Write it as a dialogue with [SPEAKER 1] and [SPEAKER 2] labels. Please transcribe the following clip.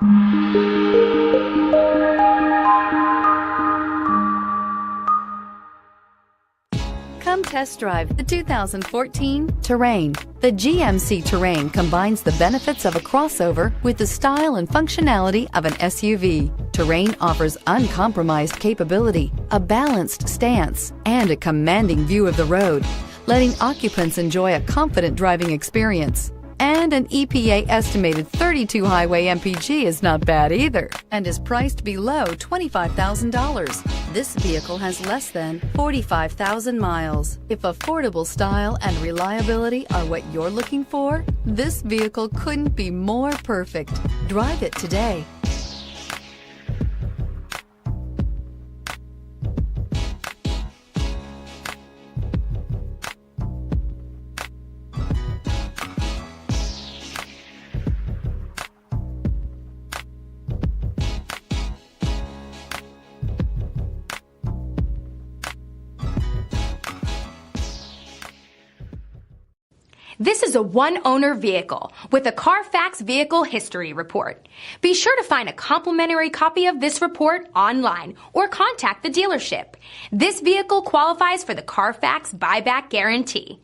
[SPEAKER 1] Come test drive the 2014 Terrain. The GMC Terrain combines the benefits of a crossover with the style and functionality of an SUV. Terrain offers uncompromised capability, a balanced stance, and a commanding view of the road, letting occupants enjoy a confident driving experience. And an EPA estimated 32 highway MPG is not bad either, and is priced below $25,000. This vehicle has less than 45,000 miles. If affordable style and reliability are what you're looking for, this vehicle couldn't be more perfect. Drive it today.
[SPEAKER 2] This is a one-owner vehicle with a Carfax Vehicle History Report. Be sure to find a complimentary copy of this report online or contact the dealership. This vehicle qualifies for the Carfax Buyback Guarantee.